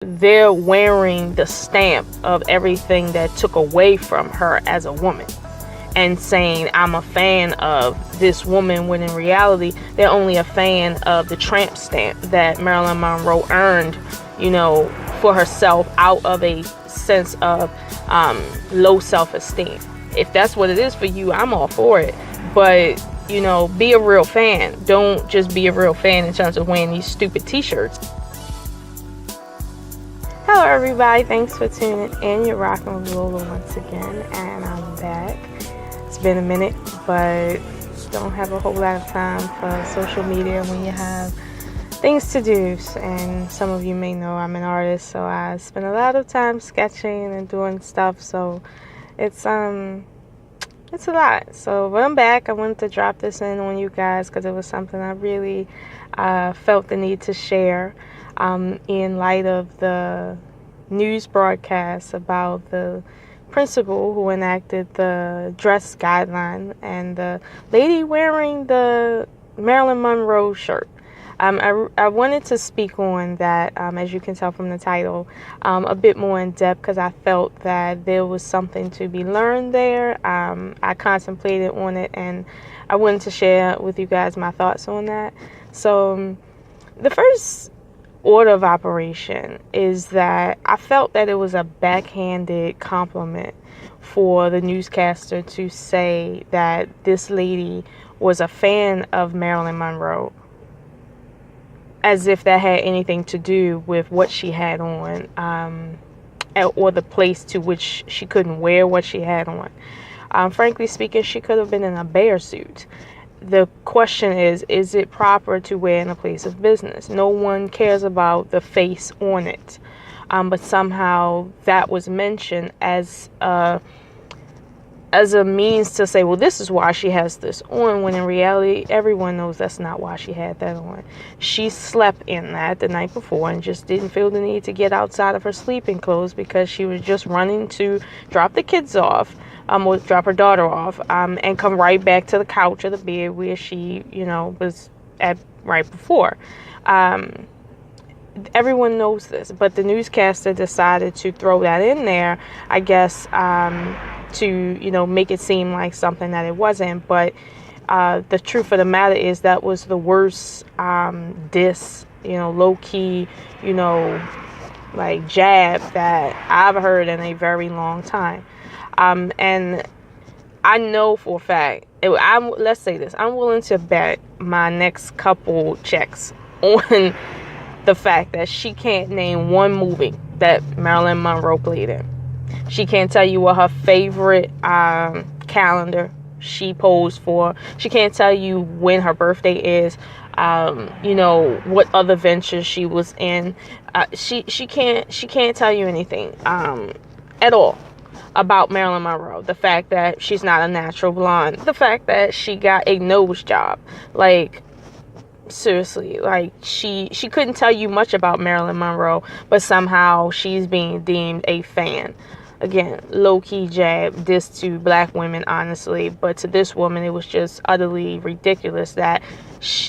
they're wearing the stamp of everything that took away from her as a woman, and saying I'm a fan of this woman, when in reality they're only a fan of the tramp stamp that Marilyn Monroe earned, for herself out of a sense of low self-esteem. If that's what it is for you, I'm all for it. But be a real fan. Don't just be a real fan in terms of wearing these stupid t-shirts. Hello everybody, thanks for tuning in. You're rocking with Lola once again, and I'm back. It's been a minute, but don't have a whole lot of time for social media when you have things to do. And some of you may know I'm an artist, so I spend a lot of time sketching and doing stuff, so it's a lot. So but I'm back. I wanted to drop this in on you guys because it was something I really felt the need to share in light of the news broadcast about the principal who enacted the dress guideline and the lady wearing the Marilyn Monroe shirt. I wanted to speak on that, as you can tell from the title, a bit more in depth, because I felt that there was something to be learned there. I contemplated on it, and I wanted to share with you guys my thoughts on that. So the first order of operation is that I felt that it was a backhanded compliment for the newscaster to say that this lady was a fan of Marilyn Monroe, as if that had anything to do with what she had on, or the place to which she couldn't wear what she had on. Frankly speaking, she could have been in a bear suit. The question is it proper to wear in a place of business? No one cares about the face on it. But somehow that was mentioned as a means to say, well, this is why she has this on, when in reality, everyone knows that's not why she had that on. She slept in that the night before and just didn't feel the need to get outside of her sleeping clothes, because she was just running to drop the kids off, or drop her daughter off, and come right back to the couch or the bed where she, was at right before. Everyone knows this, but the newscaster decided to throw that in there, I guess, to, make it seem like something that it wasn't. But the truth of the matter is that was the worst diss, low-key, like jab that I've heard in a very long time. And I know for a fact, let's say this, I'm willing to bet my next couple checks on the fact that she can't name one movie that Marilyn Monroe played in. She can't tell you what her favorite calendar she posed for. She can't tell you when her birthday is. What other ventures she was in. She can't tell you anything at all about Marilyn Monroe. The fact that she's not a natural blonde. The fact that she got a nose job. Like, seriously, like she couldn't tell you much about Marilyn Monroe, but somehow she's being deemed a fan. Again, low-key jab, this to black women, honestly, but to this woman, it was just utterly ridiculous that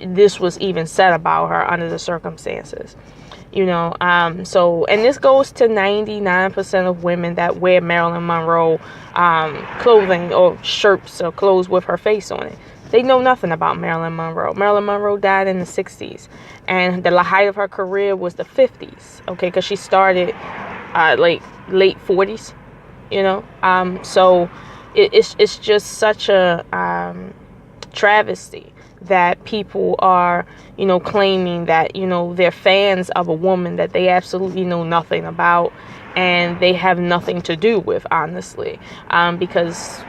this was even said about her under the circumstances. So, and this goes to 99% of women that wear Marilyn Monroe clothing or shirts or clothes with her face on it. They know nothing about Marilyn Monroe. Marilyn Monroe died in the 60s, and the height of her career was the 50s, okay, because she started late 40s, so it's just such a travesty that people are, claiming that, they're fans of a woman that they absolutely know nothing about and they have nothing to do with, honestly, because,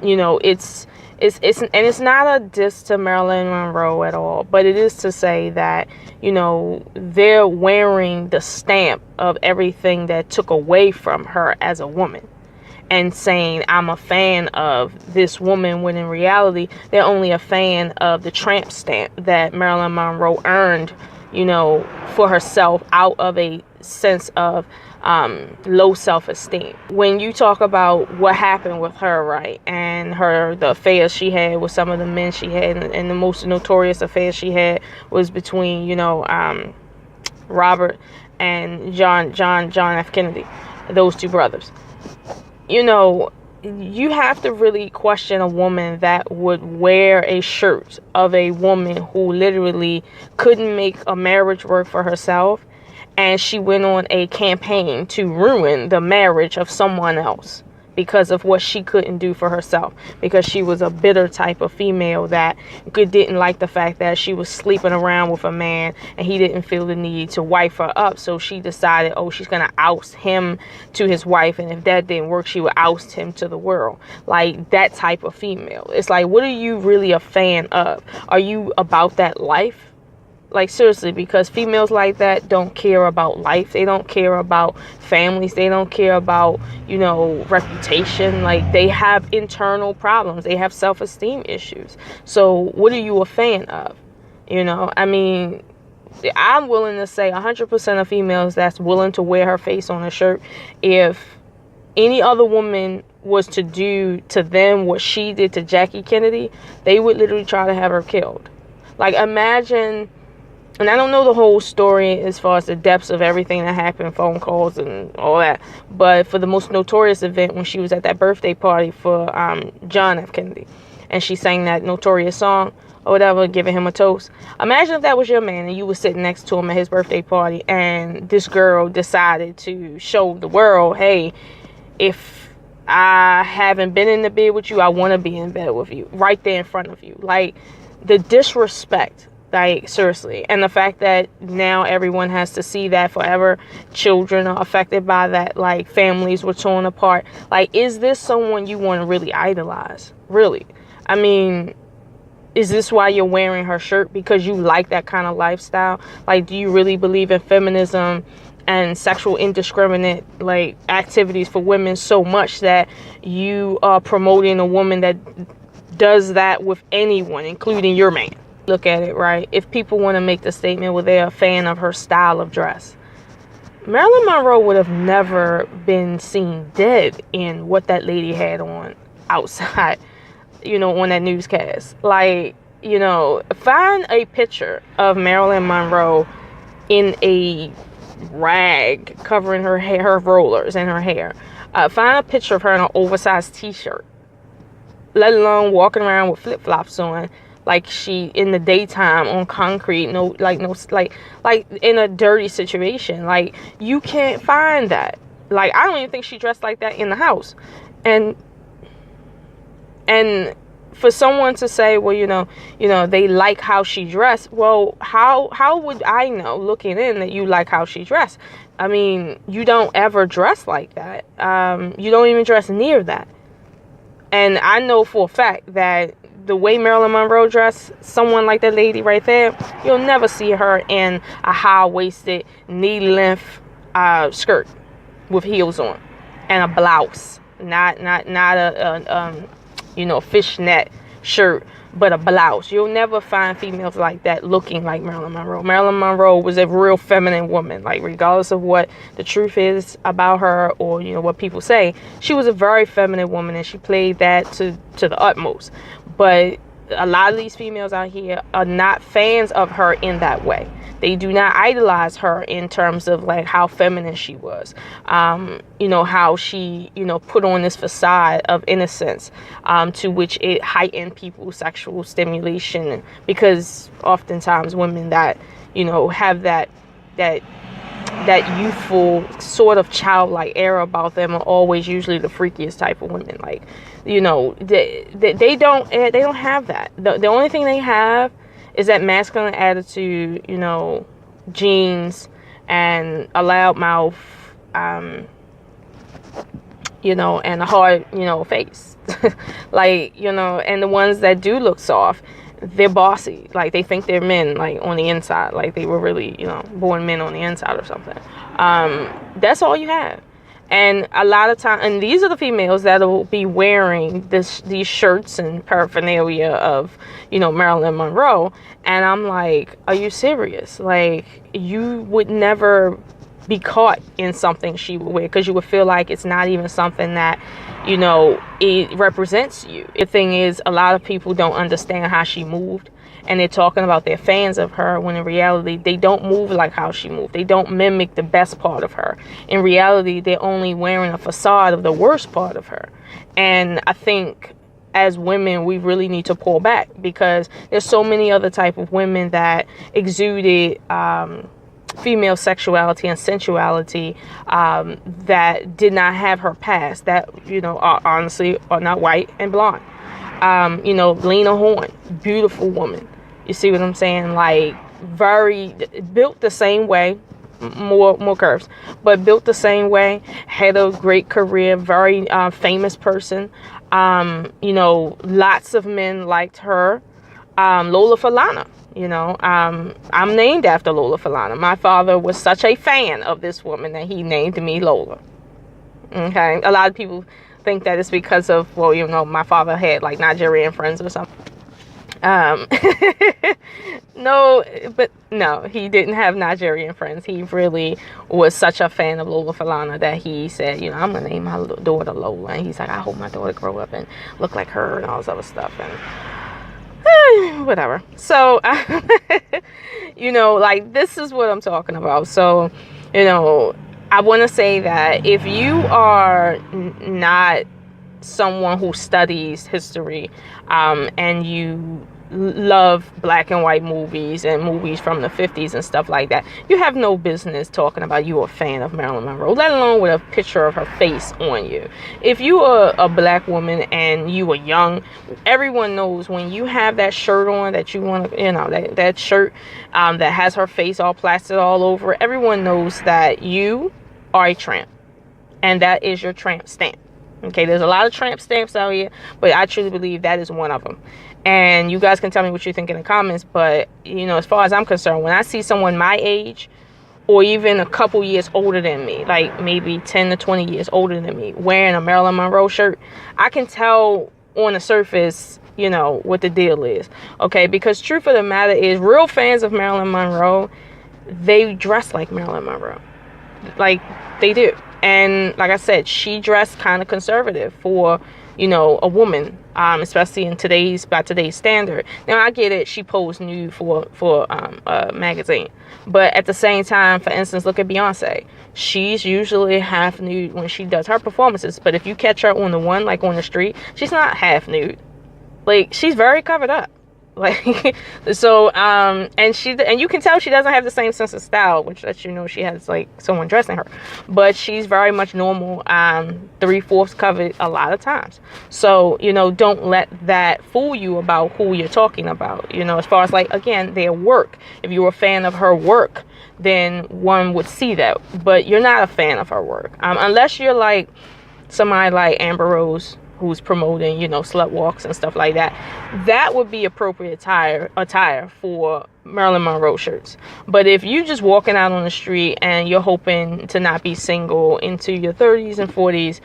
it's not a diss to Marilyn Monroe at all, but it is to say that, they're wearing the stamp of everything that took away from her as a woman, and saying I'm a fan of this woman, when in reality they're only a fan of the tramp stamp that Marilyn Monroe earned, for herself out of a sense of low self-esteem. When you talk about what happened with her, right, and the affairs she had with some of the men she had, and the most notorious affair she had was between Robert and John F. Kennedy, those two brothers. You know, you have to really question a woman that would wear a shirt of a woman who literally couldn't make a marriage work for herself, and she went on a campaign to ruin the marriage of someone else because of what she couldn't do for herself, because she was a bitter type of female that didn't like the fact that she was sleeping around with a man and he didn't feel the need to wife her up. So she decided, oh, she's gonna oust him to his wife, and if that didn't work, she would oust him to the world. Like, that type of female. It's like, what are you really a fan of? Are you about that life? Like, seriously, because females like that don't care about life. They don't care about families. They don't care about, you know, reputation. Like, they have internal problems. They have self-esteem issues. So what are you a fan of? You know, I mean, I'm willing to say 100% of females that's willing to wear her face on a shirt, if any other woman was to do to them what she did to Jackie Kennedy, they would literally try to have her killed. Like, imagine... And I don't know the whole story as far as the depths of everything that happened, phone calls and all that. But for the most notorious event, when she was at that birthday party for John F. Kennedy, and she sang that notorious song or whatever, giving him a toast. Imagine if that was your man and you were sitting next to him at his birthday party, and this girl decided to show the world, hey, if I haven't been in the bed with you, I want to be in bed with you, right there in front of you. Like, the disrespect. Like, seriously. And the fact that now everyone has to see that forever. Children are affected by that. Like, families were torn apart. Like, is this someone you want to really idolize? Really? I mean, is this why you're wearing her shirt? Because you like that kind of lifestyle? Like, do you really believe in feminism and sexual indiscriminate, like, activities for women so much that you are promoting a woman that does that with anyone, including your man? Look at it, right? If people want to make the statement where they're a fan of her style of dress, Marilyn Monroe would have never been seen dead in what that lady had on outside, you know, on that newscast. Like, you know, find a picture of Marilyn Monroe in a rag covering her hair, her rollers and her hair. Find a picture of her in an oversized t-shirt, let alone walking around with flip-flops on, like she in the daytime on concrete, like in a dirty situation. Like, you can't find that. Like, I don't even think she dressed like that in the house. And for someone to say, well, you know, they like how she dressed. Well, how would I know looking in that you like how she dressed? I mean, you don't ever dress like that. You don't even dress near that. And I know for a fact that the way Marilyn Monroe dressed, someone like that lady right there, you'll never see her in a high-waisted, knee-length skirt with heels on and a blouse, not a fishnet shirt, but a blouse. You'll never find females like that looking like Marilyn Monroe. Marilyn Monroe was a real feminine woman. Like, regardless of what the truth is about her, or, you know, what people say, she was a very feminine woman, and she played that to the utmost. But a lot of these females out here are not fans of her in that way. They do not idolize her in terms of, like, how feminine she was. You know, how she, you know, put on this facade of innocence, to which it heightened people's sexual stimulation. Because oftentimes women that, you know, have that youthful sort of childlike air about them are always usually the freakiest type of women. Like, you know, they don't have that. The only thing they have is that masculine attitude, you know, jeans and a loud mouth, you know, and a hard, you know, face. Like, you know, and the ones that do look soft, they're bossy. Like, they think they're men, like, on the inside. Like, they were really, you know, born men on the inside or something. That's all you have. And a lot of time, and these are the females that will be wearing these shirts and paraphernalia of, you know, Marilyn Monroe. And I'm like, are you serious? Like, you would never be caught in something she would wear, because you would feel like it's not even something that, you know, it represents you. The thing is, a lot of people don't understand how she moved, and they're talking about they're fans of her, when in reality they don't move like how she moved. They don't mimic the best part of her. In reality, they're only wearing a facade of the worst part of her. And I think as women, we really need to pull back, because there's so many other type of women that exuded female sexuality and sensuality, that did not have her past, that, you know, are honestly are not white and blonde. You know, Lena Horne, beautiful woman. You see what I'm saying? Like, very built the same way, more curves, but built the same way, had a great career, very famous person. You know, lots of men liked her. Lola Falana, you know, I'm named after Lola Falana. My father was such a fan of this woman that he named me Lola. Okay, a lot of people think that it's because of, well, you know, my father had like Nigerian friends or something. No, but no, he didn't have Nigerian friends. He really was such a fan of Lola Falana that he said, you know, I'm gonna name my daughter Lola. And he's like, I hope my daughter grow up and look like her and all this other stuff. And whatever. So, you know, like, this is what I'm talking about. So, you know, I want to say that if you are not someone who studies history, and you love black and white movies and movies from the 50s and stuff like that, you have no business talking about you a fan of Marilyn Monroe, let alone with a picture of her face on you. If you are a black woman and you were young, everyone knows when you have that shirt on that you want to, you know, that shirt that has her face all plastered all over, everyone knows that you are a tramp, and that is your tramp stamp. Okay, there's a lot of tramp stamps out here, but I truly believe that is one of them. And you guys can tell me what you think in the comments, but, you know, as far as I'm concerned, when I see someone my age, or even a couple years older than me, like maybe 10 to 20 years older than me, wearing a Marilyn Monroe shirt, I can tell on the surface, you know, what the deal is. Okay, because truth of the matter is, real fans of Marilyn Monroe, they dress like Marilyn Monroe. Like, they do. And like I said, she dressed kind of conservative for, you know, a woman, especially in by today's standard. Now, I get it, she posed nude for a magazine, but at the same time, for instance, look at Beyonce. She's usually half nude when she does her performances, but if you catch her on the one, like on the street, she's not half nude. Like, she's very covered up. Like, so, and you can tell she doesn't have the same sense of style, which lets you know she has like someone dressing her, but she's very much normal, 3/4 covered a lot of times. So, you know, don't let that fool you about who you're talking about, you know, as far as like, again, their work. If you're a fan of her work, then one would see that, but you're not a fan of her work, unless you're like somebody like Amber Rose, who's promoting, you know, slut walks and stuff like that. That would be appropriate attire for Marilyn Monroe shirts. But if you're just walking out on the street and you're hoping to not be single into your 30s and 40s,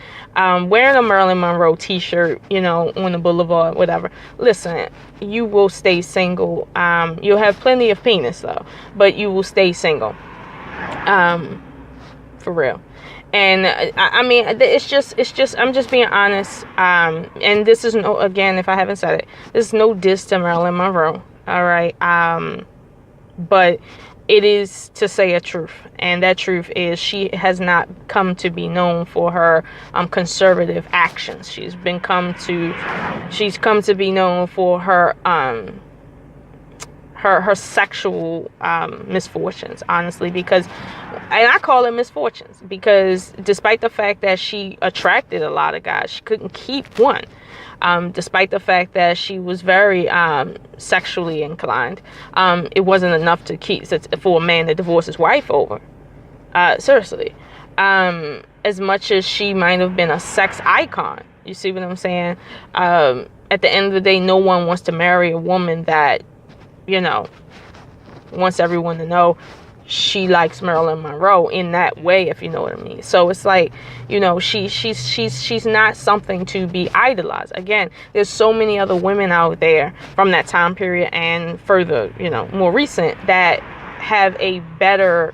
wearing a Marilyn Monroe t-shirt, you know, on the boulevard, whatever, listen, you will stay single. You'll have plenty of penis though, but you will stay single. For real. And I mean, it's just I'm just being honest, and this is no, again, if I haven't said it, this is no diss to Marilyn Monroe, all right, but it is to say a truth, and that truth is she has not come to be known for her conservative actions. She's come to be known for her her sexual misfortunes, honestly, because, and I call it misfortunes, because despite the fact that she attracted a lot of guys, she couldn't keep one. Despite the fact that she was very sexually inclined, it wasn't enough to keep for a man to divorce his wife over. Seriously, as much as she might have been a sex icon, you see what I'm saying? At the end of the day, no one wants to marry a woman that, you know, wants everyone to know she likes Marilyn Monroe in that way, if you know what I mean. So it's like, you know, she's not something to be idolized. Again, there's so many other women out there from that time period and further, you know, more recent, that have a better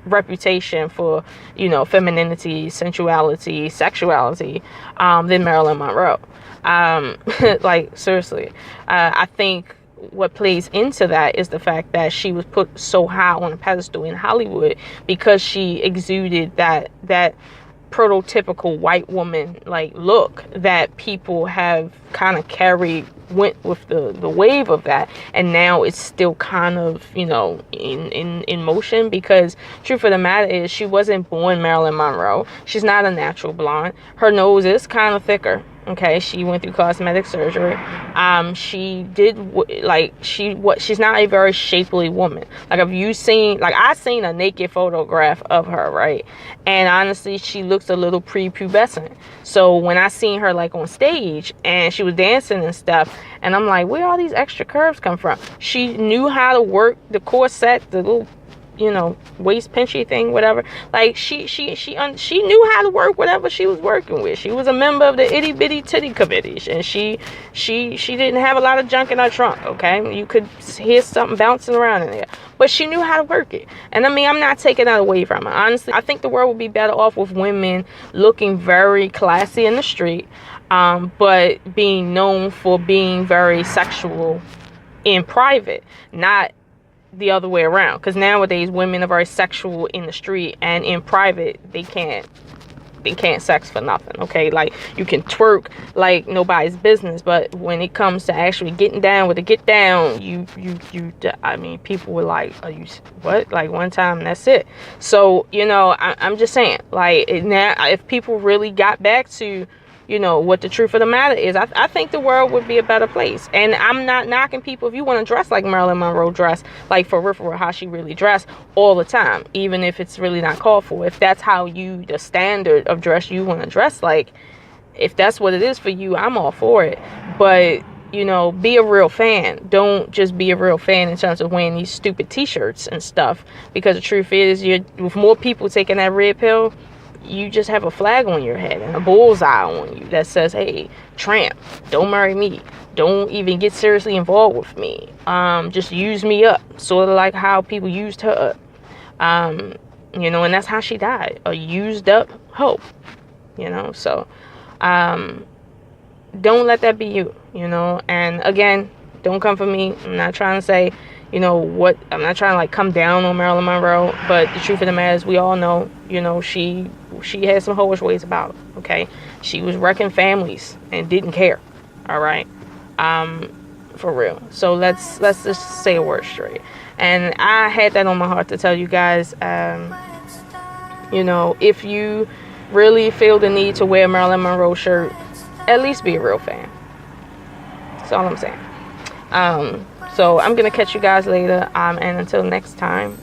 reputation for, you know, femininity, sensuality, sexuality, than Marilyn Monroe. Like, seriously. I think what plays into that is the fact that she was put so high on a pedestal in Hollywood because she exuded that prototypical white woman like look that people have kind of went with the wave of that, and now it's still kind of, you know, in motion, because truth of the matter is she wasn't born Marilyn Monroe. She's not a natural blonde. Her nose is kind of thicker. Okay, she went through cosmetic surgery. She did she's not a very shapely woman. Like, I seen a naked photograph of her, right? And honestly, she looks a little prepubescent. So when I seen her like on stage and she was dancing and stuff, and I'm like, where all these extra curves come from? She knew how to work the corset, the little, you know, waist pinchy thing, whatever. Like, she knew how to work whatever she was working with. She was a member of the itty bitty titty committees, and she didn't have a lot of junk in her trunk. Okay, you could hear something bouncing around in there, but she knew how to work it. And I mean, I'm not taking that away from her. Honestly, I think the world would be better off with women looking very classy in the street, but being known for being very sexual in private, not the other way around. Because nowadays women are very sexual in the street, and in private they can't sex for nothing. Okay, like, you can twerk like nobody's business, but when it comes to actually getting down with the get down, I mean, people were like, are you what? Like, one time, that's it. So, you know, I'm just saying, like, now if people really got back to, you know, what the truth of the matter is, I think the world would be a better place. And I'm not knocking people if you want to dress like Marilyn Monroe dressed, like for real, how she really dressed all the time, even if it's really not called for. If that's how the standard of dress you want to dress like, if that's what it is for you, I'm all for it. But, you know, be a real fan. Don't just be a real fan in terms of wearing these stupid t-shirts and stuff, because the truth is, with more people taking that red pill, you just have a flag on your head and a bullseye on you that says, hey, tramp, don't marry me, don't even get seriously involved with me, just use me up, sort of like how people used her up, you know, and that's how she died, a used up hoe, you know. So don't let that be you, you know. And again, don't come for me. I'm not trying to say, you know, I'm not trying to like come down on Marilyn Monroe, but the truth of the matter is, we all know, you know, she had some hoish ways about her. Okay, she was wrecking families and didn't care. All right, for real. So let's just say a word straight. And I had that on my heart to tell you guys, you know, if you really feel the need to wear a Marilyn Monroe shirt, at least be a real fan. That's all I'm saying. So I'm gonna catch you guys later, and until next time,